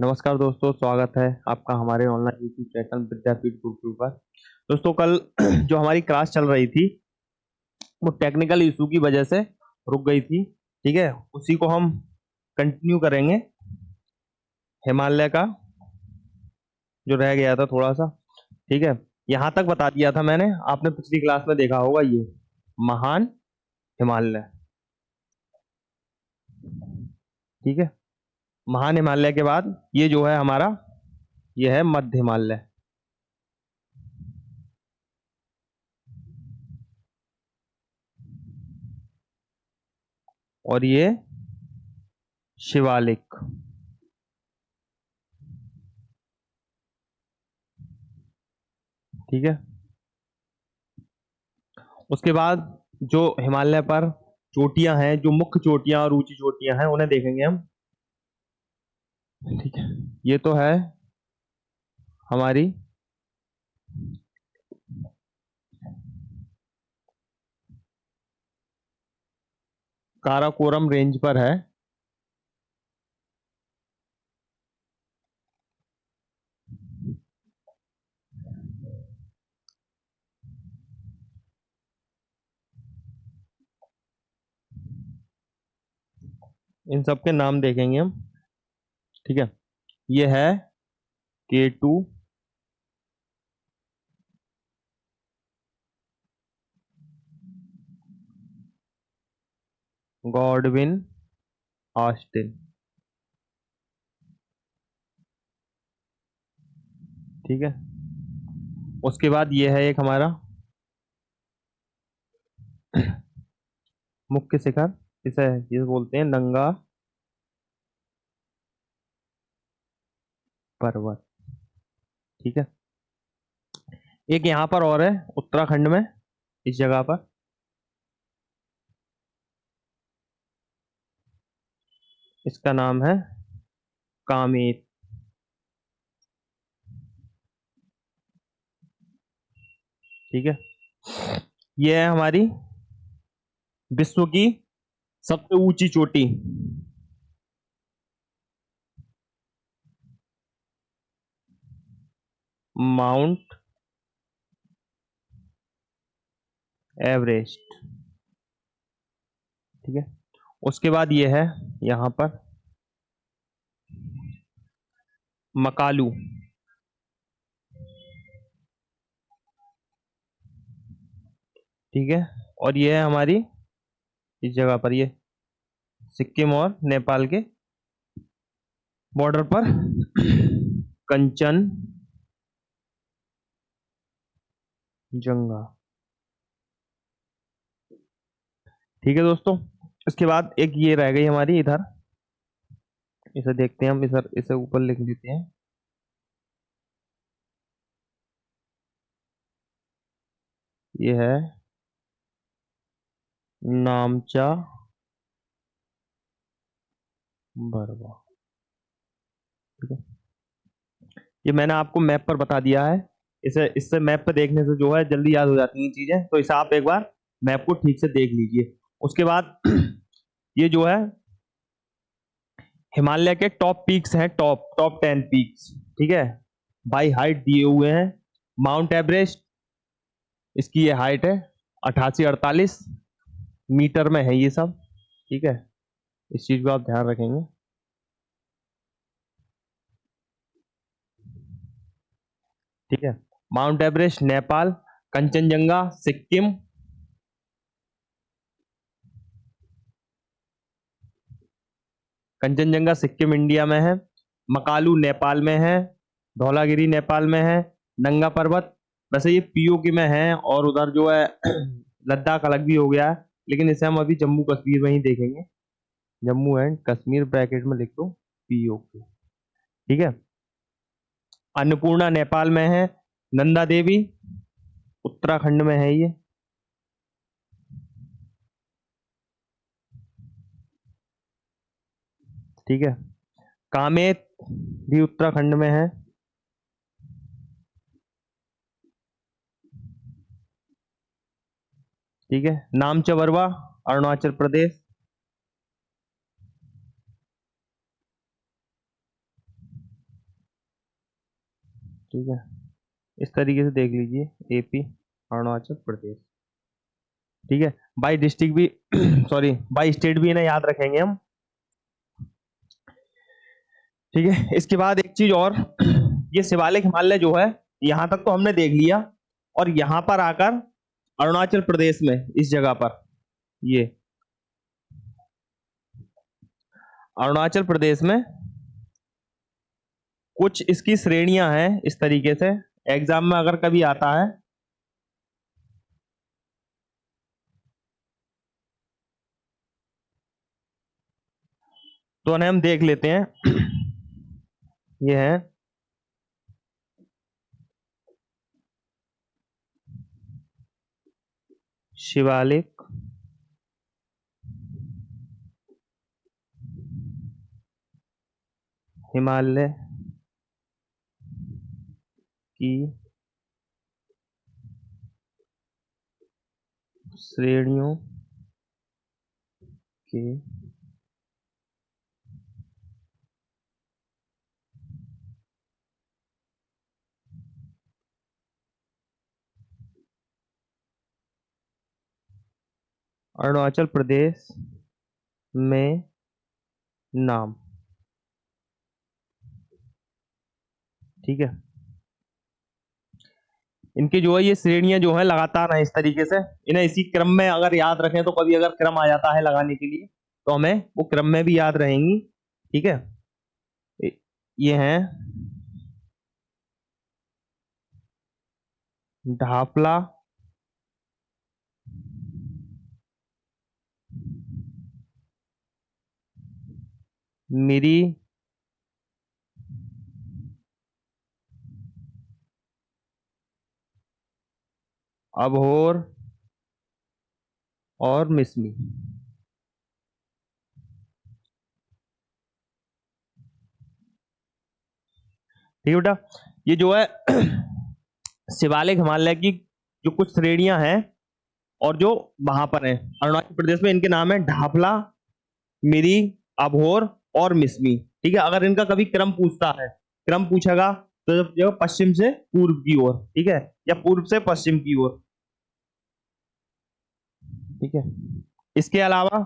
नमस्कार दोस्तों, स्वागत है आपका हमारे ऑनलाइन यूट्यूब चैनल विद्यापीठ गुरुकुल पर। दोस्तों, कल जो हमारी क्लास चल रही थी वो टेक्निकल इशू की वजह से रुक गई थी। ठीक है, उसी को हम कंटिन्यू करेंगे। हिमालय का जो रह गया था थोड़ा सा। ठीक है, यहाँ तक बता दिया था मैंने, आपने पिछली क्लास में देखा होगा। ये महान हिमालय। ठीक है, महान हिमालय के बाद ये जो है हमारा, ये है मध्य हिमालय। और ये शिवालिक। ठीक है, उसके बाद जो हिमालय पर चोटियां हैं, जो मुख्य चोटियां और ऊंची चोटियां हैं, उन्हें देखेंगे हम। ठीक है, ये तो है हमारी काराकोरम रेंज पर है। इन सब के नाम देखेंगे हम। ठीक है, ये है K2, गॉडविन ऑस्टिन। ठीक है, उसके बाद ये है एक हमारा मुख्य शिखर, इसे ये बोलते हैं नंगा पर्वत। ठीक है, एक यहाँ पर और है उत्तराखंड में, इस जगह पर। इसका नाम है कामेत। ठीक है, ये है हमारी विश्व की सबसे ऊंची चोटी, माउंट एवरेस्ट। ठीक है, उसके बाद ये है यहाँ पर मकालू। ठीक है, और ये है हमारी इस जगह पर, ये सिक्किम और नेपाल के बॉर्डर पर कंचन जंगा। ठीक है दोस्तों, इसके बाद एक ये रह गई हमारी इधर, इसे देखते हैं हम, इधर इसे ऊपर लिख लेते हैं। ये है नामचा बरवा। ठीक है, ये मैंने आपको मैप पर बता दिया है। इसे इससे मैप पर देखने से जो है जल्दी याद हो जाती हैं चीजें, तो इसे आप एक बार मैप को ठीक से देख लीजिए। उसके बाद ये जो है हिमालय के टॉप पीक्स हैं, टॉप टॉप 10 पीक्स। ठीक है, बाई हाइट दिए हुए हैं। माउंट एवरेस्ट, इसकी ये हाइट है 8848 मीटर में है ये सब। ठीक है, इस चीज को आप ध्यान रखेंगे। ठीक है, mount Everest Nepal, Kanchenjunga Sikkim, Kanchenjunga Sikkim India में है, मकालू नेपाल में है, धौलागिरी नेपाल में है, नंगा पर्वत वैसे ये पीओके में है, और उधर जो है लद्दाख अलग भी हो गया है, लेकिन इसे हम अभी जम्मू कश्मीर में ही देखेंगे। जम्मू एंड कश्मीर ब्रैकेट में लिख दो पीओके। ठीक है, अन्नपूर्णा नेपाल में है, नंदा देवी उत्तराखंड में है ये। ठीक है, कामेत भी उत्तराखंड में है। ठीक है, नामचबरवा अरुणाचल प्रदेश। ठीक है, इस तरीके से देख लीजिए, एपी, अरुणाचल प्रदेश। ठीक है, बाई डिस्ट्रिक्ट भी सॉरी बाई स्टेट भी इन्हें याद रखेंगे हम। ठीक है, इसके बाद एक चीज और, ये शिवालिक हिमालय जो है, यहां तक तो हमने देख लिया, और यहां पर आकर अरुणाचल प्रदेश में इस जगह पर, ये अरुणाचल प्रदेश में कुछ इसकी श्रेणियां हैं इस तरीके से, एग्जाम में अगर कभी आता है तो उन्हें हम देख लेते हैं। ये है शिवालिक हिमालय की श्रेणियों के अरुणाचल प्रदेश में नाम। ठीक है, इनके जो है ये श्रेणियां जो है लगातार है इस तरीके से, इन्हें इसी क्रम में अगर याद रखें तो कभी अगर क्रम आ जाता है लगाने के लिए तो हमें वो क्रम में भी याद रहेंगी। ठीक है, ये हैं ढाफला, मिरी, अबोहर और मिसमी। ठीक है बेटा, ये जो है शिवालिक हिमालय की जो कुछ श्रेणियां हैं और जो वहां पर हैं अरुणाचल प्रदेश में, इनके नाम है ढाफला, मिरी, अबोहर और मिसमी। ठीक है, अगर इनका कभी क्रम पूछता है, क्रम पूछेगा तो जो पश्चिम से पूर्व की ओर, ठीक है, या पूर्व से पश्चिम की ओर। ठीक है, इसके अलावा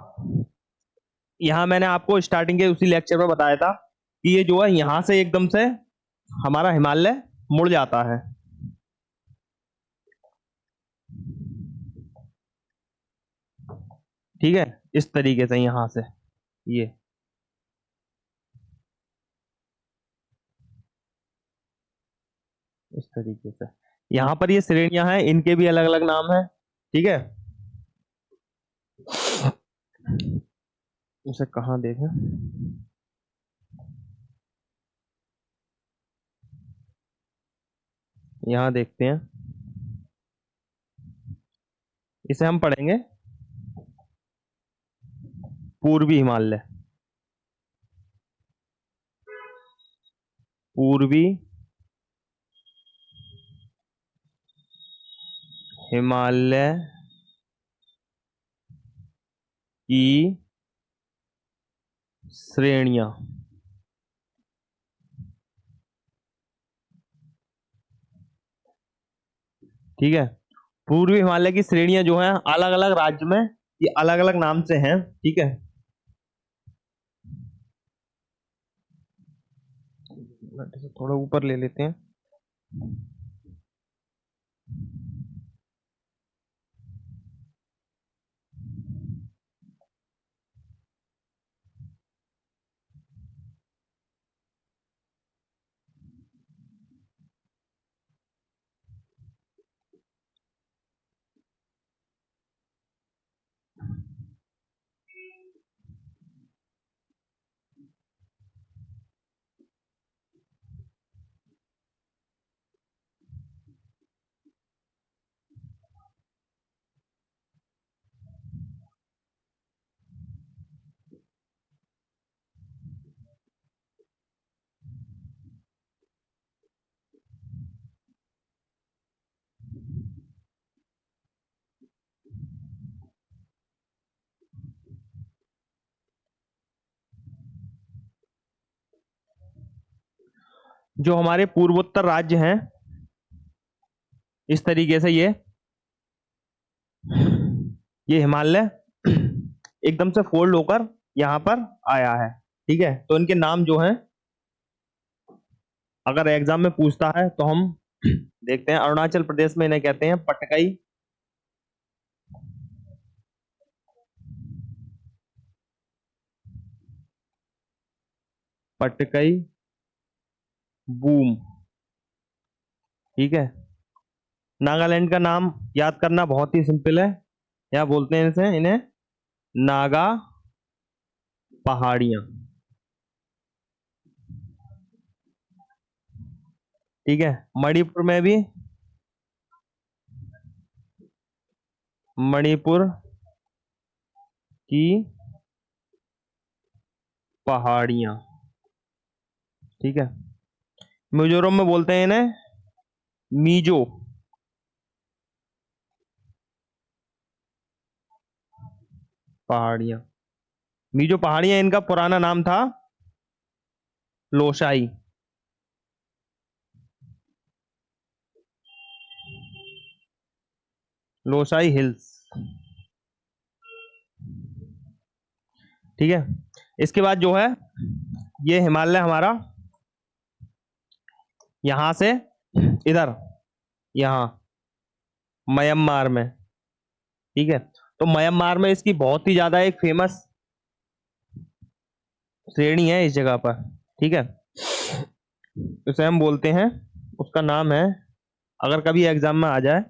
यहां मैंने आपको स्टार्टिंग के उसी लेक्चर में बताया था कि ये जो है यहां से एकदम से हमारा हिमालय मुड़ जाता है। ठीक है, इस तरीके से यहां से ये, इस तरीके से यहां पर ये श्रेणियां हैं, इनके भी अलग अलग नाम हैं। ठीक है, उसे कहाँ देखें, यहां देखते हैं, इसे हम पढ़ेंगे पूर्वी हिमालय। पूर्वी हिमालय की श्रेणियां। ठीक है, पूर्वी हिमालय की श्रेणियां जो हैं अलग अलग राज्य में ये अलग अलग नाम से हैं। ठीक है, थोड़ा ऊपर ले लेते हैं। जो हमारे पूर्वोत्तर राज्य हैं, इस तरीके से ये हिमालय एकदम से फोल्ड होकर यहां पर आया है। ठीक है, तो इनके नाम जो हैं, अगर एग्जाम में पूछता है तो हम देखते हैं। अरुणाचल प्रदेश में इन्हें कहते हैं पटकाई, पटकाई बूम। ठीक है, नागालैंड का नाम याद करना बहुत ही सिंपल है, क्या बोलते हैं इन्हें नागा पहाड़ियां। ठीक है, मणिपुर में भी मणिपुर की पहाड़ियां। ठीक है, मिजोरम में बोलते हैं इन्हें मीजो पहाड़ियां। मीजो पहाड़ियां, इनका पुराना नाम था लोसाई। Loci hills. ठीक है, इसके बाद जो है ये हिमालय हमारा यहां से इधर, यहां म्यांमार में। ठीक है, तो म्यांमार में इसकी बहुत ही ज्यादा एक फेमस श्रेणी है इस जगह पर। ठीक है, इसे हम बोलते हैं, उसका नाम है, अगर कभी एग्जाम में आ जाए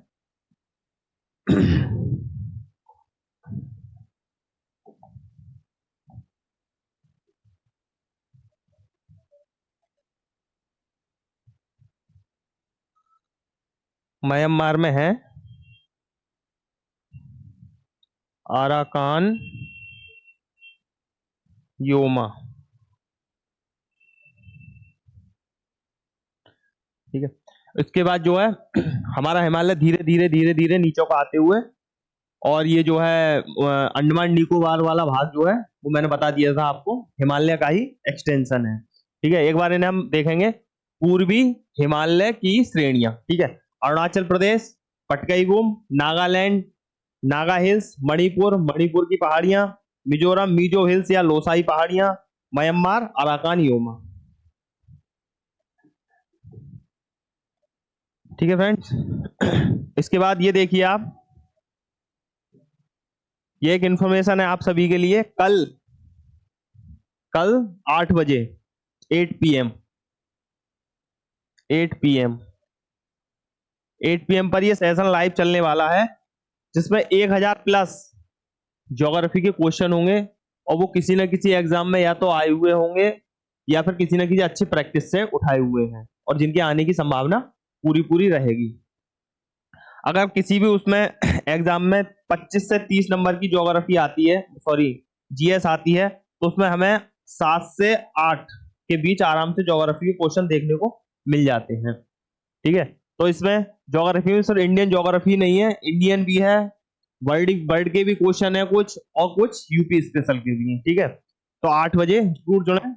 म्यांमार में है आराकान योमा। ठीक है, इसके बाद जो है हमारा हिमालय धीरे धीरे धीरे धीरे नीचे को आते हुए, और ये जो है अंडमान निकोबार वाला भाग जो है वो मैंने बता दिया था आपको, हिमालय का ही एक्सटेंशन है। ठीक है, एक बार इन्हें हम देखेंगे। पूर्वी हिमालय की श्रेणियां। ठीक है, अरुणाचल प्रदेश पटकाईबूम, नागालैंड नागा हिल्स, मणिपुर मणिपुर की पहाड़ियां, मिजोरम मिजो हिल्स या लोसाई पहाड़ियां, म्यांमार अराकान योमा। ठीक है फ्रेंड्स, इसके बाद ये देखिए आप, ये एक इंफॉर्मेशन है आप सभी के लिए। कल कल 8 बजे 8 पीएम 8 पीएम 8 पीएम पर ये सेशन लाइव चलने वाला है, जिसमें 1000 प्लस ज्योग्राफी के क्वेश्चन होंगे, और वो किसी न किसी एग्जाम में या तो आए हुए होंगे या फिर किसी न किसी अच्छी प्रैक्टिस से उठाए हुए हैं, और जिनके आने की संभावना पूरी पूरी रहेगी। अगर किसी भी उसमें एग्जाम में 25 से 30 नंबर की ज्योग्राफी आती है, सॉरी जीएस आती है, तो उसमें हमें 7 से 8 के बीच आराम से ज्योग्राफी के क्वेश्चन देखने को मिल जाते हैं। ठीक है, तो इसमें ज्योग्राफी में सिर्फ इंडियन ज्योग्राफी नहीं है, इंडियन भी है, वर्ल्ड वर्ल्ड के भी क्वेश्चन है कुछ, और कुछ यूपी स्पेशल के भी हैं। ठीक है, तो 8 बजे जरूर जुड़े।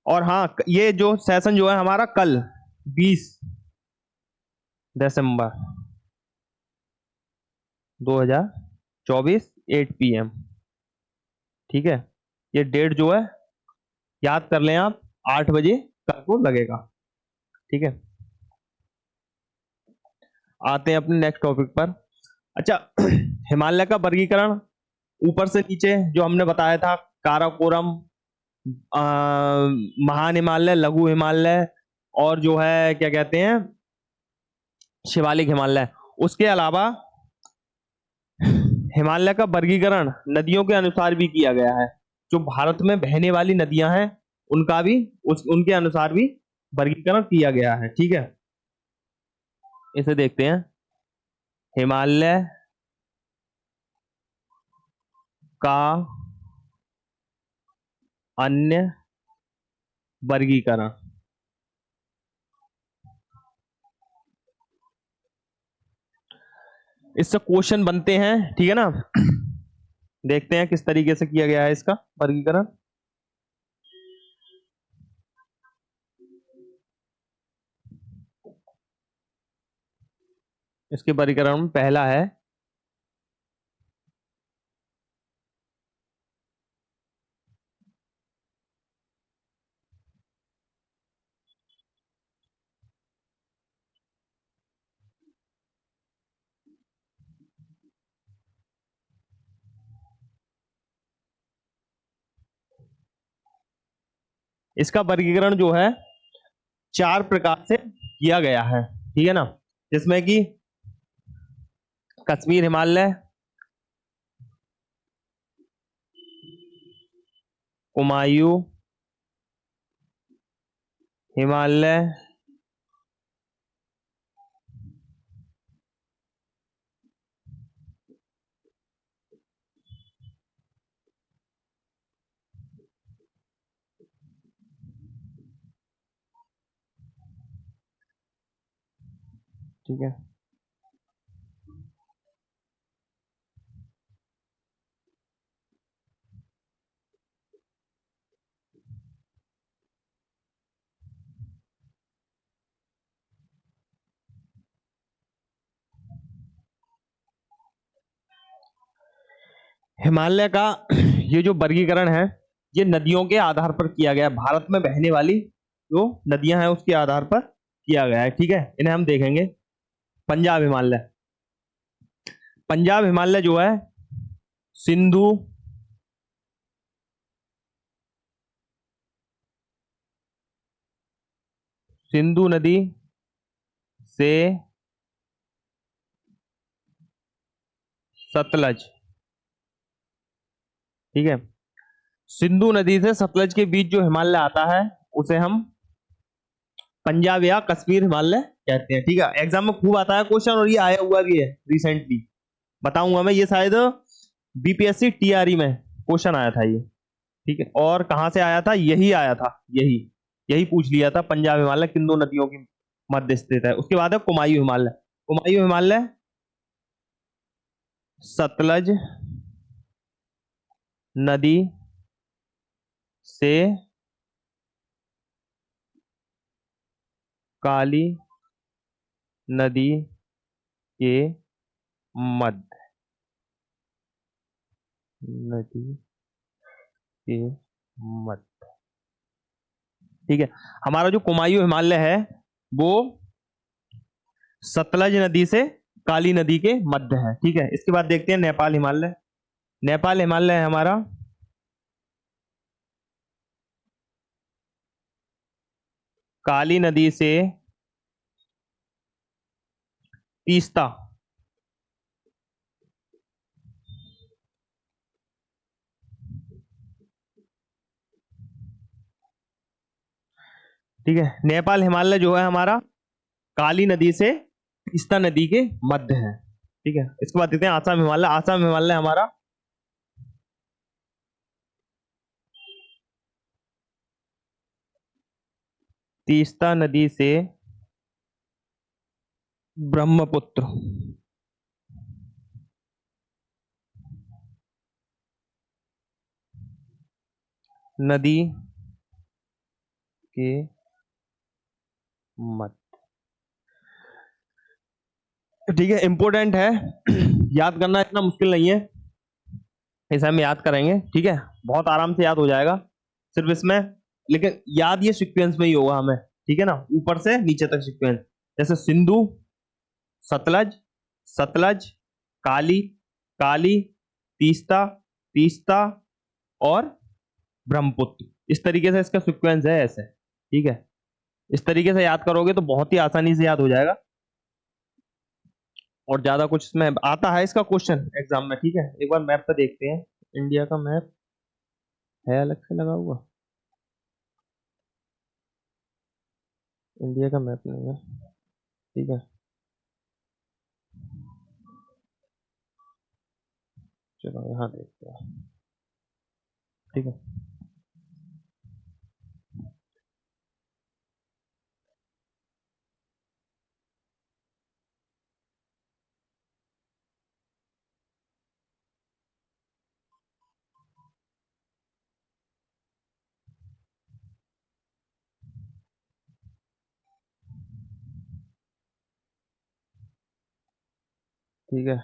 और हाँ, ये जो सेशन जो है हमारा कल 20 दिसंबर 2024 8 पीएम। ठीक है, ये डेट जो है याद कर लें आप, 8 बजे कल को लगेगा। ठीक है, आते हैं अपने नेक्स्ट टॉपिक पर। अच्छा, हिमालय का वर्गीकरण ऊपर से नीचे जो हमने बताया था, काराकोरम, महान हिमालय, लघु हिमालय, और जो है क्या कहते हैं शिवालिक हिमालय। उसके अलावा हिमालय का वर्गीकरण नदियों के अनुसार भी किया गया है। जो भारत में बहने वाली नदियां हैं उनका भी उनके अनुसार भी वर्गीकरण किया गया है। ठीक है, इसे देखते हैं। हिमालय का अन्य वर्गीकरण। इससे क्वेश्चन बनते हैं, ठीक है ना। देखते हैं किस तरीके से किया गया है इसका वर्गीकरण। इसके वर्गीकरण में पहला है इसका वर्गीकरण जो है 4 प्रकार से किया गया है, ठीक है ना, जिसमें कि कश्मीर हिमालय, कुमायूं हिमालय, ठीक है। हिमालय का ये जो वर्गीकरण है ये नदियों के आधार पर किया गया है, भारत में बहने वाली जो नदियां हैं उसके आधार पर किया गया है, ठीक है। इन्हें हम देखेंगे। पंजाब हिमालय, पंजाब हिमालय जो है सिंधु, सिंधु नदी से सतलज, ठीक है। सिंधु नदी से सतलज के बीच जो हिमालय आता है उसे हम पंजाब या कश्मीर हिमालय कहते हैं, ठीक है। एग्जाम में खूब आता है क्वेश्चन और ये आया हुआ भी है रिसेंटली, बताऊंगा मैं, ये शायद बीपीएससी टीआरई में क्वेश्चन आया था ये, ठीक है। और कहां से आया था, यही आया था, यही यही पूछ लिया था, पंजाब हिमालय किन दो नदियों की मध्य स्थित है। उसके बाद है कुमायूं हिमालय, कुमायूं हिमालय सतलज नदी से काली नदी के मध्य, नदी के मध्य, ठीक है। हमारा जो कुमायूं हिमालय है वो सतलज नदी से काली नदी के मध्य है, ठीक है। इसके बाद देखते हैं नेपाल हिमालय, नेपाल हिमालय है हमारा काली नदी से तीस्ता, ठीक है। नेपाल हिमालय जो है हमारा काली नदी से तीस्ता नदी के मध्य है, ठीक है। इसके बाद देखते हैं आसाम हिमालय, आसाम हिमालय हमारा तीस्ता नदी से ब्रह्मपुत्र नदी के मध्य, ठीक है। इंपोर्टेंट है याद करना इतना मुश्किल नहीं है, इसे हम याद करेंगे, ठीक है। बहुत आराम से याद हो जाएगा सिर्फ इसमें, लेकिन याद ये सीक्वेंस में ही होगा हमें, ठीक है ना, ऊपर से नीचे तक सीक्वेंस, जैसे सिंधु, सतलज, सतलज, काली, काली, तीस्ता, तीस्ता और ब्रह्मपुत्र, इस तरीके से इसका सीक्वेंस है ऐसे, ठीक है। इस तरीके से याद करोगे तो बहुत ही आसानी से याद हो जाएगा, और ज्यादा कुछ इसमें आता है इसका क्वेश्चन एग्जाम में, ठीक है। एक बार मैप पे देखते हैं, इंडिया का मैप है अलग से लगा हुआ, इंडिया का मैप नहीं है, ठीक है। चलो यहाँ देखते हैं, ठीक है। ठीक है।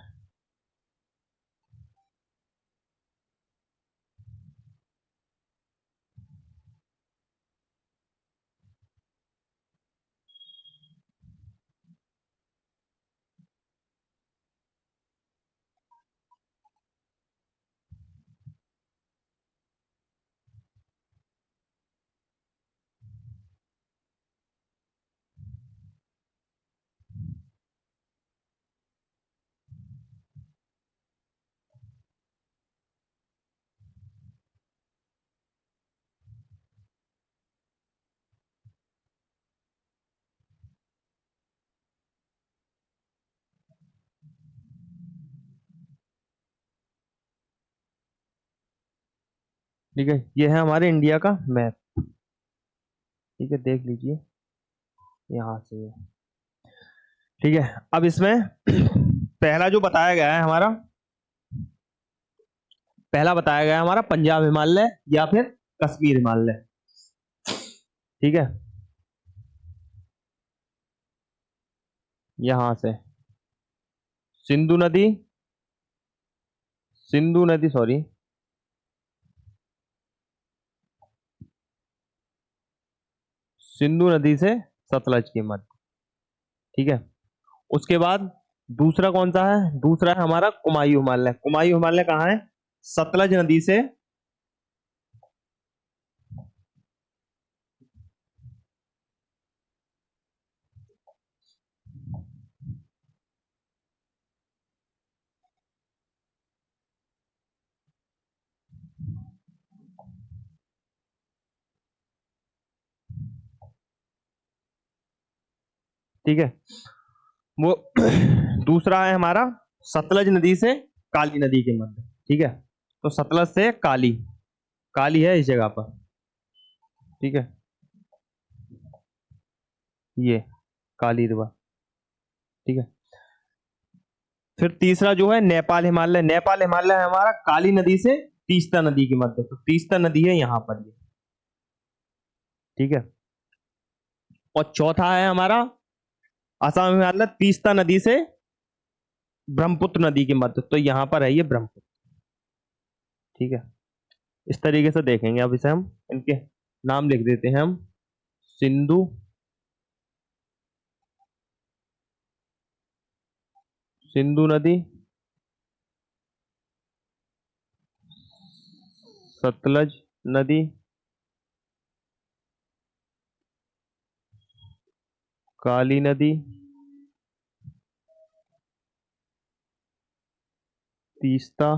ठीक है, ये है हमारे इंडिया का मैप। ठीक है, देख लीजिए यहाँ से ये। ठीक है, अब इसमें पहला जो बताया गया है हमारा, पहला बताया गया है हमारा पंजाब हिमालय या फिर कश्मीर हिमालय। ठीक है, यहां से सिंधु नदी, सिंधु नदी सॉरी, सिंधु नदी से सतलज के मध्य। ठीक है, उसके बाद दूसरा कौन सा है? दूसरा है हमारा कुमायूं हिमालय। कुमायूं हिमालय कहाँ है? सतलज नदी से, ठीक है, वो दूसरा है हमारा सतलज नदी से काली नदी के मध्य। ठीक है, तो सतलज से काली, काली है इस जगह पर। ठीक है, ये काली रिवर। ठीक है, फिर तीसरा जो है नेपाल हिमालय। नेपाल हिमालय है हमारा काली नदी से तीस्ता नदी के मध्य, तो तीस्ता नदी है यहां पर ये। ठीक है, और चौथा है हमारा असम हिमालय तीस्ता नदी से ब्रह्मपुत्र नदी के मध्य, तो यहां पर है ये ब्रह्मपुत्र। ठीक है, इस तरीके से देखेंगे। अब इसे हम इनके नाम लिख देते हैं हम, सिंधु, सिंधु नदी, सतलज नदी, काली नदी, तीस्ता,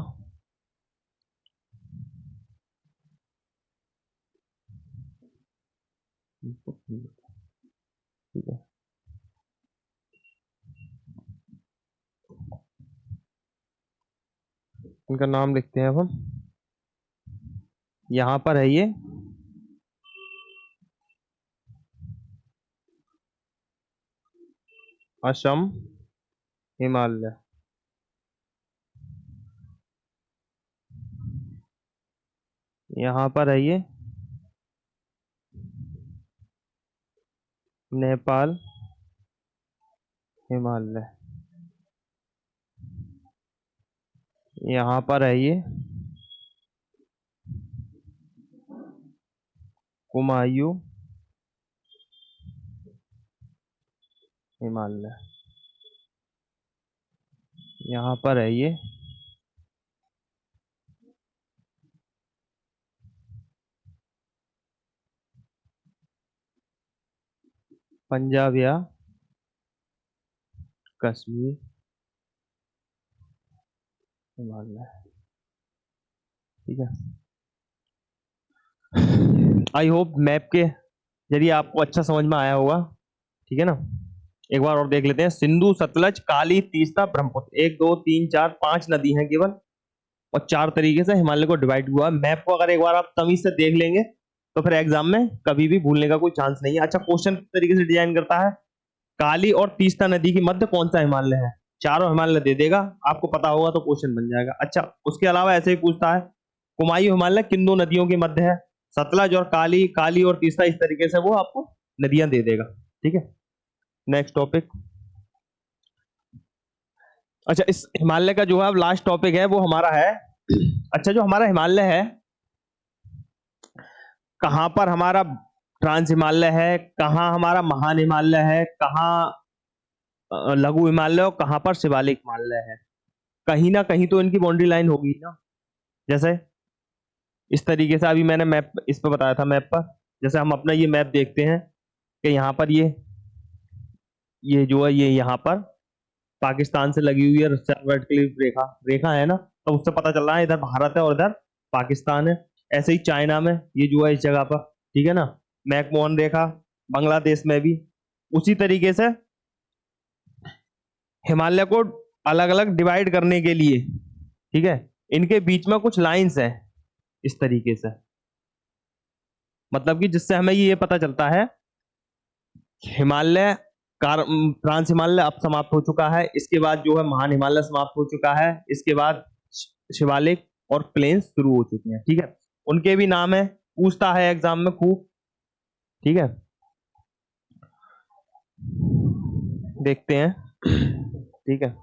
ठीक है, इनका नाम लिखते हैं अब हम। यहां पर है ये असम हिमालय। यहां पर है ये नेपाल हिमालय। यहां पर है ये कुमायूं हिमालय। यहां पर है ये पंजाब या कश्मीर हिमालय। ठीक है, आई होप मैप के जरिए आपको अच्छा समझ में आया होगा। ठीक है ना, एक बार और देख लेते हैं। सिंधु, सतलज, काली, तीस्ता, ब्रह्मपुत्र, 1 2 3 4 5 नदी हैं केवल, और 4 तरीके से हिमालय को डिवाइड हुआ है। मैप को अगर एक बार आप तमीज से देख लेंगे तो फिर एग्जाम में कभी भी भूलने का कोई चांस नहीं है। अच्छा, क्वेश्चन किस तरीके से डिजाइन करता है? काली और तीस्ता नदी के मध्य कौन सा हिमालय है? चारों हिमालय दे देगा, आपको पता होगा तो क्वेश्चन बन जाएगा। अच्छा, उसके अलावा ऐसे ही पूछता है कुमायूं हिमालय किन दो नदियों के मध्य है? सतलज और काली, काली और तीस्ता, इस तरीके से वो आपको नदियां दे देगा। ठीक है, नेक्स्ट टॉपिक। अच्छा, इस हिमालय का जो है अब लास्ट टॉपिक है वो हमारा है, अच्छा जो हमारा हिमालय है, कहाँ पर हमारा ट्रांस हिमालय है, कहाँ हमारा महान हिमालय है, कहाँ लघु हिमालय और कहाँ पर शिवालिक हिमालय है। कहीं ना कहीं तो इनकी बाउंड्री लाइन होगी ना। जैसे इस तरीके से अभी मैंने मैप इस पे बताया था, मैप पर जैसे हम अपना ये मैप देखते हैं कि यहाँ पर ये जो है ये यहाँ पर पाकिस्तान से लगी हुई है रेड क्लिफ रेखा रेखा है ना, तो उससे पता चल रहा है इधर भारत है और इधर पाकिस्तान है। ऐसे ही चाइना में ये जो है इस जगह पर, ठीक है ना, मैकमोहन रेखा, बांग्लादेश में भी उसी तरीके से हिमालय को अलग अलग डिवाइड करने के लिए, ठीक है, इनके बीच में कुछ लाइंस है इस तरीके से, मतलब कि जिससे हमें ये पता चलता है हिमालय ट्रांस हिमालय अब समाप्त हो चुका है, इसके बाद जो है महान हिमालय समाप्त हो चुका है, इसके बाद शिवालिक और प्लेन्स शुरू हो चुके हैं, ठीक है। उनके भी नाम है, पूछता है एग्जाम में खूब, ठीक है, देखते हैं, ठीक है।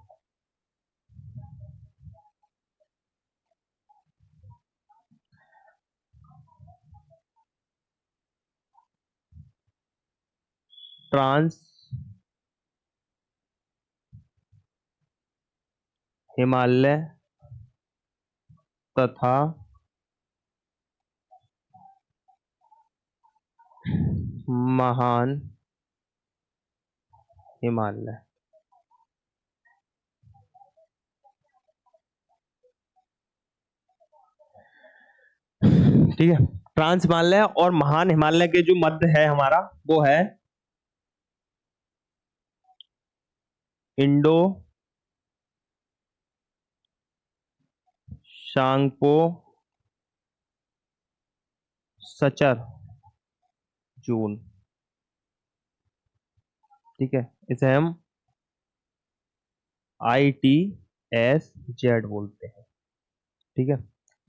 ट्रांस हिमालय तथा महान हिमालय, ठीक है। ट्रांस हिमालय और महान हिमालय के जो मध्य है हमारा वो है इंडो शांगपो सचर जून, ठीक है, इसे हम ITSZ बोलते हैं, ठीक है।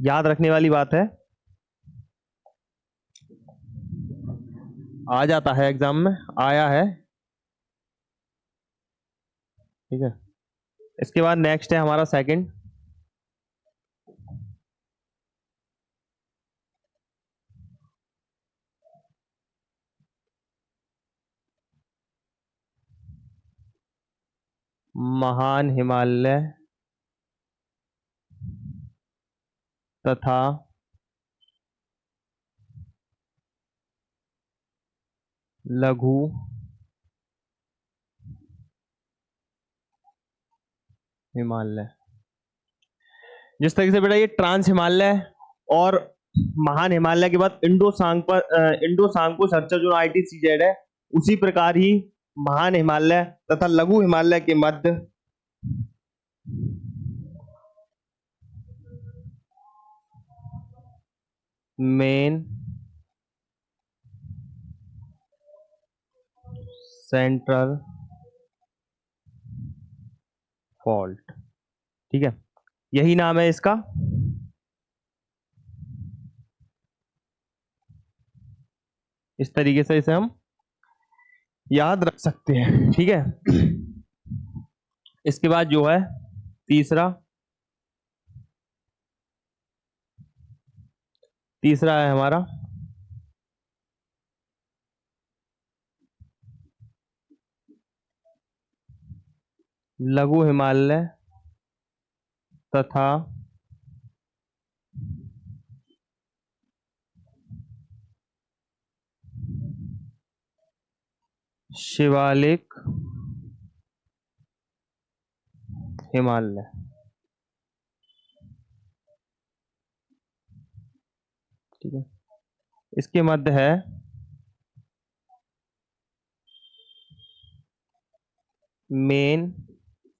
याद रखने वाली बात है, आ जाता है एग्जाम में, आया है, ठीक है। इसके बाद नेक्स्ट है हमारा सेकंड, महान हिमालय तथा लघु हिमालय। जिस तरीके से बेटा ये ट्रांस हिमालय और महान हिमालय के बाद इंडो सांगपो सर्चा जो ITCZ है, उसी प्रकार ही महान हिमालय तथा लघु हिमालय के मध्य मेन सेंट्रल फॉल्ट, ठीक है, यही नाम है इसका। इस तरीके से इसे हम याद रख सकते हैं, ठीक है। इसके बाद जो है तीसरा तीसरा है हमारा लघु हिमालय तथा शिवालिक हिमालय, ठीक है। इसके मध्य है मेन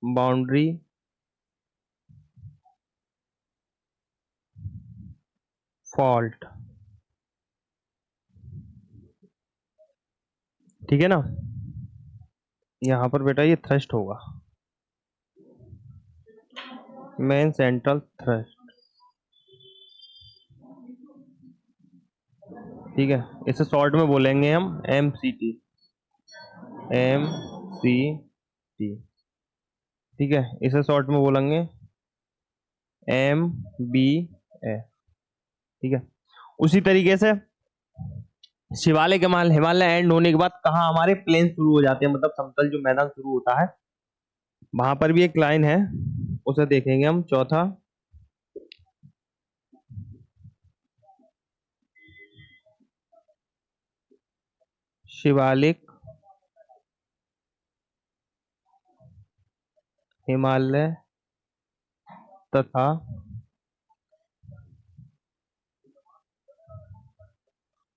बाउंड्री फॉल्ट, ठीक है ना। यहां पर बेटा ये थ्रस्ट होगा, मेन सेंट्रल थ्रस्ट, ठीक है। इसे शॉर्ट में बोलेंगे हम MCT, MCT, ठीक है, इसे शॉर्ट में बोलेंगे एम बी ए। ठीक है, उसी तरीके से शिवालिक हिमालय एंड होने के बाद कहाँ हमारे प्लेन शुरू हो जाते हैं, मतलब समतल जो मैदान शुरू होता है, वहां पर भी एक लाइन है, उसे देखेंगे हम। चौथा, शिवालिक हिमालय तथा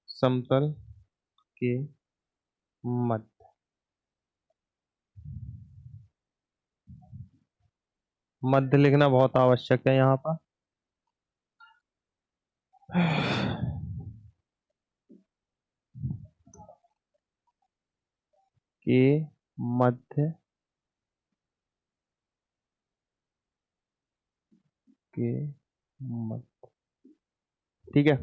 समतल के मध्य। मध्य लिखना बहुत आवश्यक है यहाँ पर। के मध्य के मध्य। ठीक है,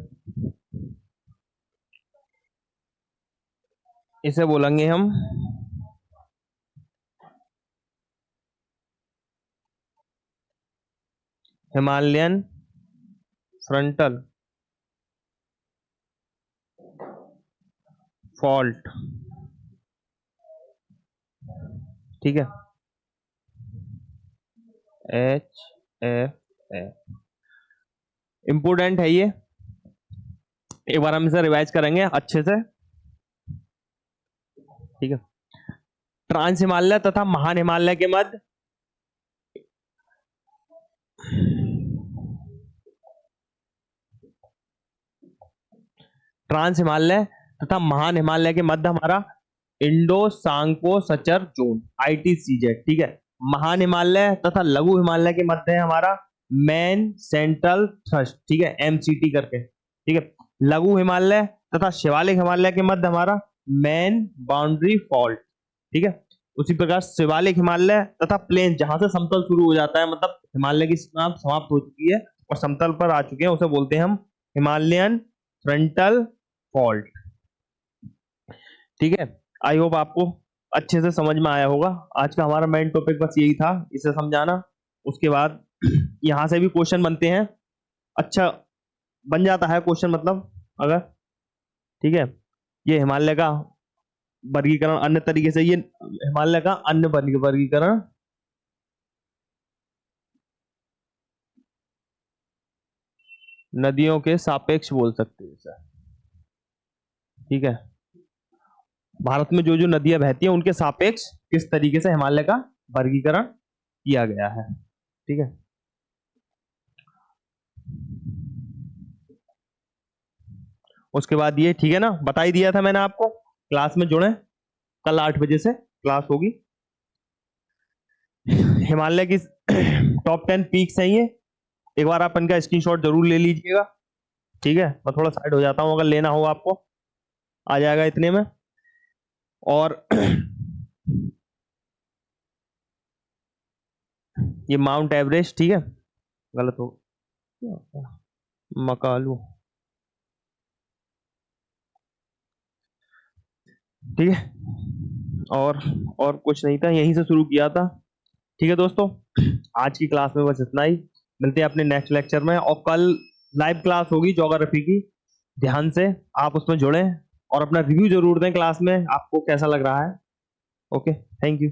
इसे बोलेंगे हम हिमालयन फ्रंटल फॉल्ट। ठीक है, एच एफ ए। इंपोर्टेंट है ये, एक बार हम इसे रिवाइज करेंगे अच्छे से। ठीक है, ट्रांस हिमालय तथा महान हिमालय के मध्य ट्रांस हिमालय तथा महान हिमालय के मध्य हमारा इंडो सांको सचर जोन, ITCZ। ठीक है, महान हिमालय तथा लघु हिमालय के मध्य है हमारा मेन सेंट्रल थ्रस्ट। ठीक है, MCT करके। ठीक है, लघु हिमालय तथा शिवालिक हिमालय के मध्य हमारा मेन बाउंड्री फॉल्ट। ठीक है, उसी प्रकार शिवालिक हिमालय तथा प्लेन जहां से समतल शुरू हो जाता है, मतलब हिमालय की सीमा समाप्त हो चुकी है और समतल पर आ चुके हैं, उसे बोलते हैं हम हिमालयन फ्रंटल फॉल्ट। ठीक है, आई होप आपको अच्छे से समझ में आया होगा। आज का हमारा मेन टॉपिक बस यही था, इसे समझाना। उसके बाद यहां से भी क्वेश्चन बनते हैं, अच्छा बन जाता है क्वेश्चन, मतलब अगर। ठीक है, ये हिमालय का वर्गीकरण अन्य तरीके से, ये हिमालय का अन्य वर्गीकरण नदियों के सापेक्ष बोल सकते हैं इसे। ठीक है, भारत में जो जो नदियां बहती हैं उनके सापेक्ष किस तरीके से हिमालय का वर्गीकरण किया गया है। ठीक है, उसके बाद ये, ठीक है ना, बता ही दिया था मैंने आपको। क्लास में जुड़े, कल 8 बजे से क्लास होगी। हिमालय की टॉप 10 पीक्स हैं ये, एक बार आप इनका स्क्रीनशॉट जरूर ले लीजिएगा। ठीक है, मैं थोड़ा साइड हो जाता हूं, अगर लेना हो आपको आ जाएगा इतने में। और ये माउंट एवरेस्ट, ठीक है, गलत हो, मकालू। ठीक है, और कुछ नहीं था, यहीं से शुरू किया था। ठीक है दोस्तों, आज की क्लास में बस इतना ही। मिलते हैं अपने नेक्स्ट लेक्चर में, और कल लाइव क्लास होगी ज्योग्राफी की, ध्यान से आप उसमें जुड़ें और अपना रिव्यू जरूर दें क्लास में, आपको कैसा लग रहा है। Okay, thank you.